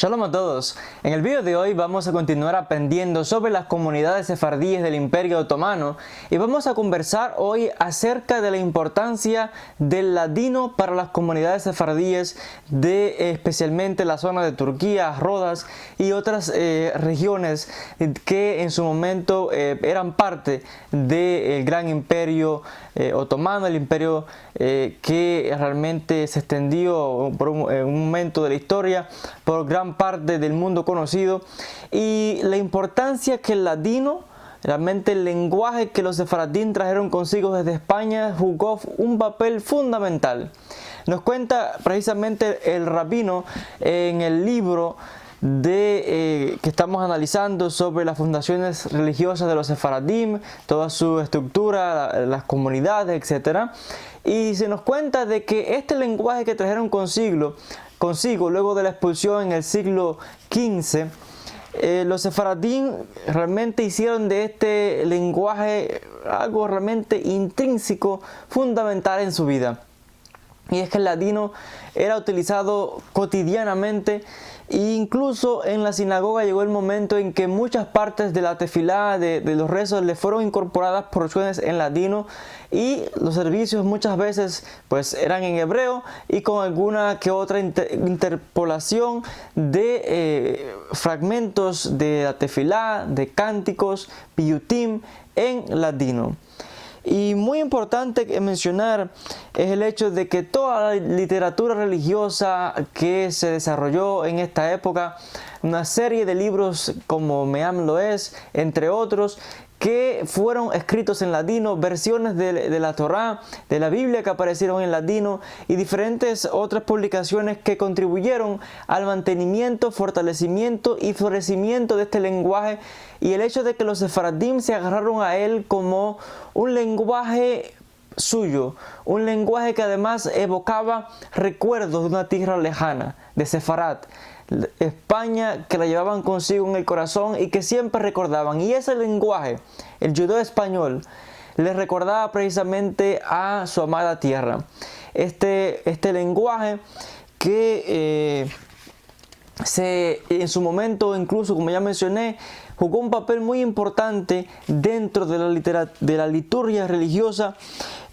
Shalom a todos. En el video de hoy vamos a continuar aprendiendo sobre las comunidades sefardíes del Imperio Otomano y vamos a conversar hoy acerca de la importancia del ladino para las comunidades sefardíes de especialmente la zona de Turquía, Rodas y otras regiones que en su momento eran parte del gran Imperio Otomano, el imperio que realmente se extendió en un momento de la historia por gran parte del mundo conocido, y la importancia que el ladino, realmente el lenguaje que los sefaradín trajeron consigo desde España, jugó un papel fundamental. Nos cuenta precisamente el rabino en el libro que estamos analizando sobre las fundaciones religiosas de los sefaradim, toda su estructura, las comunidades, etc. Y se nos cuenta de que este lenguaje que trajeron consigo luego de la expulsión en el siglo XV, los sefaradim realmente hicieron de este lenguaje algo realmente intrínseco, fundamental en su vida. Y es que el ladino era utilizado cotidianamente, e incluso en la sinagoga llegó el momento en que muchas partes de la tefilá, de los rezos, le fueron incorporadas porciones en ladino, y los servicios muchas veces pues eran en hebreo y con alguna que otra interpolación de fragmentos de la tefilá, de cánticos, piyutim en ladino. Y muy importante mencionar es el hecho de que toda la literatura religiosa que se desarrolló en esta época, una serie de libros como Me'am Lo'ez, entre otros, que fueron escritos en ladino, versiones de la Torá, de la Biblia que aparecieron en ladino, y diferentes otras publicaciones que contribuyeron al mantenimiento, fortalecimiento y florecimiento de este lenguaje, y el hecho de que los sefaradim se agarraron a él como un lenguaje suyo, un lenguaje que además evocaba recuerdos de una tierra lejana, de Sefarat, España, que la llevaban consigo en el corazón y que siempre recordaban. Y ese lenguaje, el judeo español, les recordaba precisamente a su amada tierra. Este lenguaje que en su momento, incluso como ya mencioné, jugó un papel muy importante dentro de la liturgia religiosa,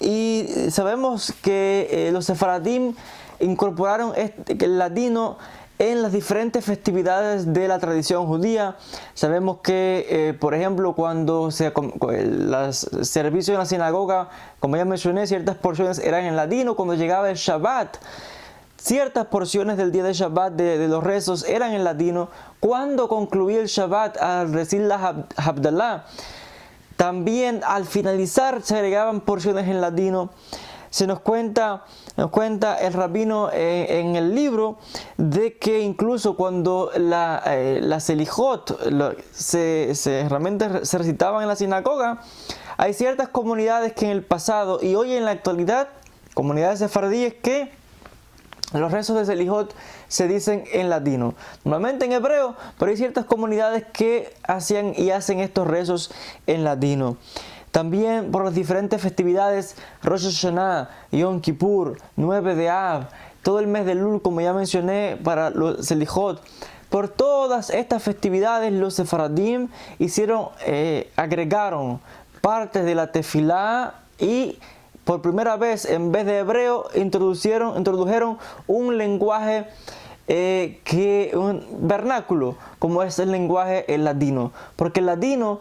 y sabemos que los sefaradim incorporaron el ladino en las diferentes festividades de la tradición judía. Sabemos que, por ejemplo, cuando los servicios en la sinagoga, como ya mencioné, ciertas porciones eran en ladino. Cuando llegaba el Shabbat, ciertas porciones del día de Shabbat de los rezos eran en ladino. Cuando concluía el Shabbat, al decir la Havdalah, también al finalizar se agregaban porciones en ladino. Nos cuenta el rabino en el libro de que incluso cuando la Selijot realmente se recitaban en la sinagoga, hay ciertas comunidades que en el pasado y hoy en la actualidad, comunidades sefardíes, que los rezos de Selijot se dicen en latino, normalmente en hebreo, pero hay ciertas comunidades que hacían y hacen estos rezos en latino. También por las diferentes festividades, Rosh Hashanah, Yom Kippur, 9 de Av, todo el mes de Elul, como ya mencioné, para los Selijot. Por todas estas festividades, los sefaradim agregaron partes de la tefilá, y por primera vez, en vez de hebreo, introdujeron un lenguaje un vernáculo, como es el lenguaje ladino, porque el ladino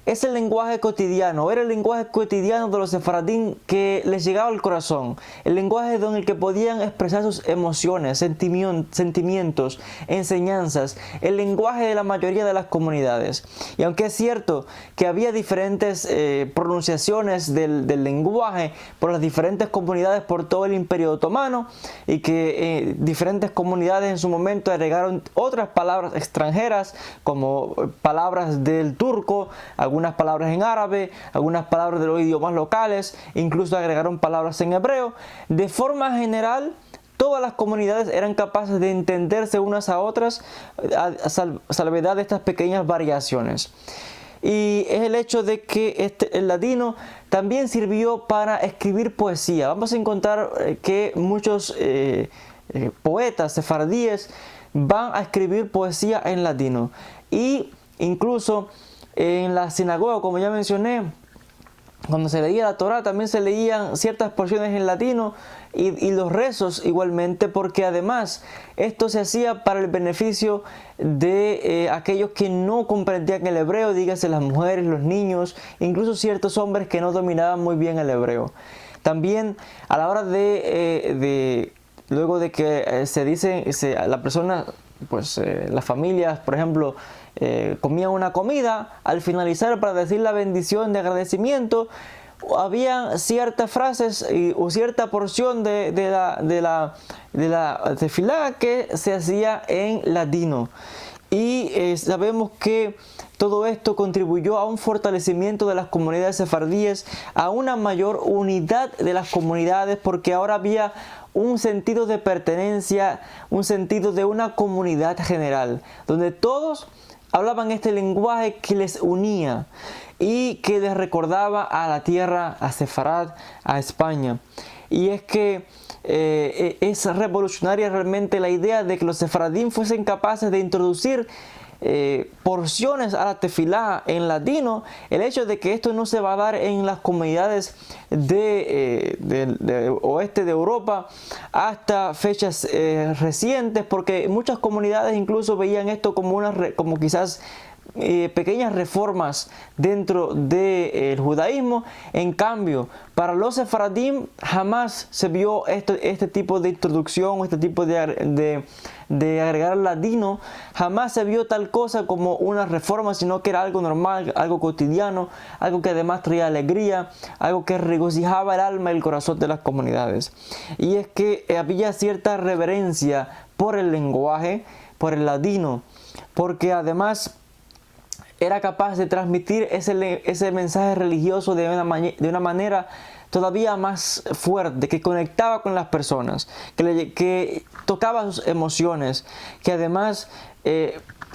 es el lenguaje cotidiano, era el lenguaje cotidiano de los sefaradim que les llegaba al corazón, el lenguaje en el que podían expresar sus emociones, sentimientos, enseñanzas, el lenguaje de la mayoría de las comunidades. Y aunque es cierto que había diferentes pronunciaciones del lenguaje por las diferentes comunidades por todo el Imperio Otomano, y que diferentes comunidades en su momento agregaron otras palabras extranjeras, como palabras del turco, algunas palabras en árabe, algunas palabras de los idiomas locales, incluso agregaron palabras en hebreo. De forma general, todas las comunidades eran capaces de entenderse unas a otras, a salvedad de estas pequeñas variaciones. Y es el hecho de que el ladino también sirvió para escribir poesía. Vamos a encontrar que muchos poetas sefardíes van a escribir poesía en latino. Y incluso en la sinagoga, como ya mencioné, cuando se leía la Torá también se leían ciertas porciones en latino y los rezos igualmente, porque además esto se hacía para el beneficio de aquellos que no comprendían el hebreo, dígase las mujeres, los niños, incluso ciertos hombres que no dominaban muy bien el hebreo. También a la hora luego de que la persona, pues las familias, por ejemplo, comían una comida, al finalizar para decir la bendición de agradecimiento, había ciertas frases o cierta porción de la tefilá que se hacía en latino. Y sabemos que todo esto contribuyó a un fortalecimiento de las comunidades sefardíes, a una mayor unidad de las comunidades, porque ahora había un sentido de pertenencia, un sentido de una comunidad general, donde todos hablaban este lenguaje que les unía y que les recordaba a la tierra, a Sefarad, a España. Y es que es revolucionaria realmente la idea de que los sefaradín fuesen capaces de introducir porciones a la tefilá en latino. El hecho de que esto no se va a dar en las comunidades de oeste de Europa hasta fechas recientes, porque muchas comunidades incluso veían esto como quizás pequeñas reformas dentro del judaísmo. En cambio, para los sefaradim jamás se vio este tipo de introducción, este tipo de agregar latino, jamás se vio tal cosa como una reforma, sino que era algo normal, algo cotidiano, algo que además traía alegría, algo que regocijaba el alma y el corazón de las comunidades. Y es que había cierta reverencia por el lenguaje, por el latino, porque además era capaz de transmitir ese mensaje religioso de una manera todavía más fuerte, que conectaba con las personas, que tocaba sus emociones, que además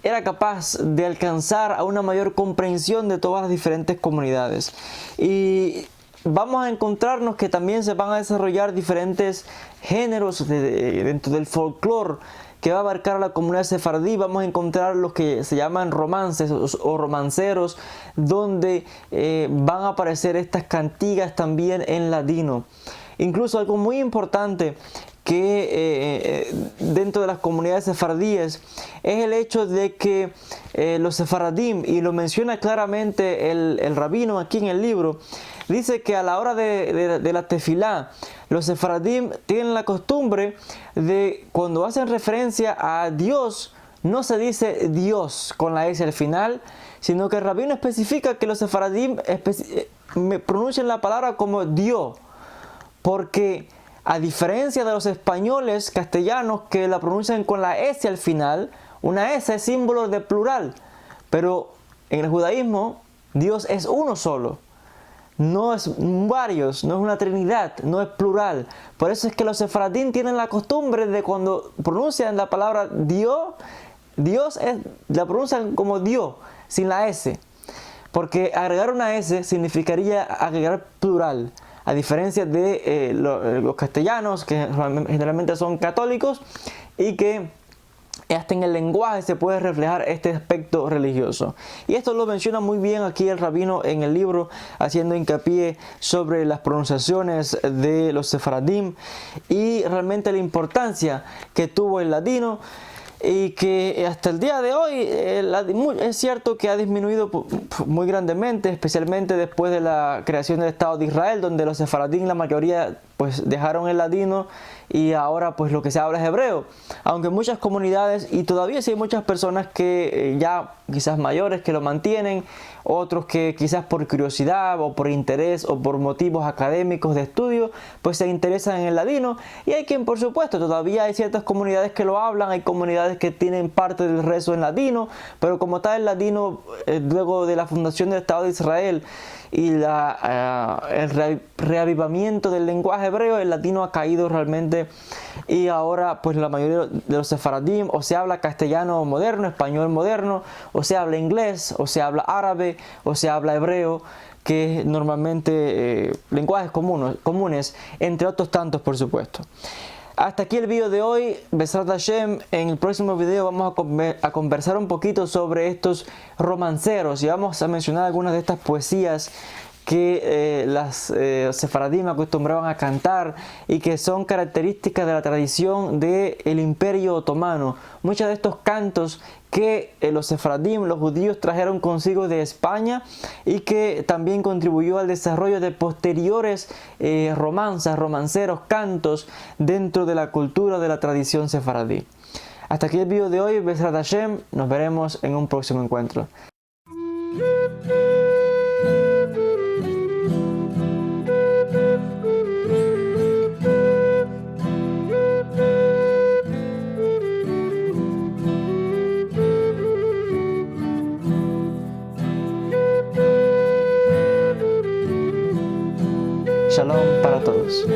era capaz de alcanzar a una mayor comprensión de todas las diferentes comunidades. Y vamos a encontrarnos que también se van a desarrollar diferentes géneros dentro del folclore que va a abarcar a la comunidad sefardí. Vamos a encontrar los que se llaman romances o romanceros, donde van a aparecer estas cantigas también en latino. Incluso algo muy importante que dentro de las comunidades sefardíes es el hecho de que los sefaradim, y lo menciona claramente el rabino aquí en el libro, dice que a la hora de la tefilá, los sefaradim tienen la costumbre de, cuando hacen referencia a Dios, no se dice Dios con la S al final, sino que el rabino especifica que los sefaradim pronuncian la palabra como Dios, porque a diferencia de los españoles castellanos que la pronuncian con la S al final, una S es símbolo de plural, pero en el judaísmo Dios es uno solo. No es varios, no es una trinidad, no es plural. Por eso es que los sefaradín tienen la costumbre de, cuando pronuncian la palabra Dios, la pronuncian como Dios, sin la S. Porque agregar una S significaría agregar plural. A diferencia de los castellanos, que generalmente son católicos, y que hasta en el lenguaje se puede reflejar este aspecto religioso. Y esto lo menciona muy bien aquí el rabino en el libro, haciendo hincapié sobre las pronunciaciones de los sefaradim y realmente la importancia que tuvo el latino, y que hasta el día de hoy es cierto que ha disminuido muy grandemente, especialmente después de la creación del Estado de Israel, donde los sefaradim, la mayoría, pues dejaron el latino y ahora pues lo que se habla es hebreo. Aunque muchas comunidades, y todavía sí hay muchas personas que ya quizás mayores que lo mantienen, otros que quizás por curiosidad o por interés o por motivos académicos de estudio pues se interesan en el latino, y hay quien, por supuesto, todavía hay ciertas comunidades que lo hablan, hay comunidades que tienen parte del rezo en latino, pero como tal el latino luego de la fundación del Estado de Israel y el reavivamiento del lenguaje hebreo, el latino ha caído realmente, y ahora pues la mayoría de los sefaradim o se habla castellano moderno, español moderno, o se habla inglés, o se habla árabe, o se habla hebreo, que es normalmente lenguajes comunes, entre otros tantos, por supuesto. Hasta aquí el video de hoy, Besrat Hashem. En el próximo video vamos a conversar un poquito sobre estos romanceros y vamos a mencionar algunas de estas poesías que las sefaradim acostumbraban a cantar y que son características de la tradición del Imperio Otomano. Muchos de estos cantos que los sefaradim, los judíos, trajeron consigo de España y que también contribuyó al desarrollo de posteriores romanceros, cantos dentro de la cultura de la tradición sefaradí. Hasta aquí el video de hoy, Besrat Hashem. Nos veremos en un próximo encuentro. Shalom para todos.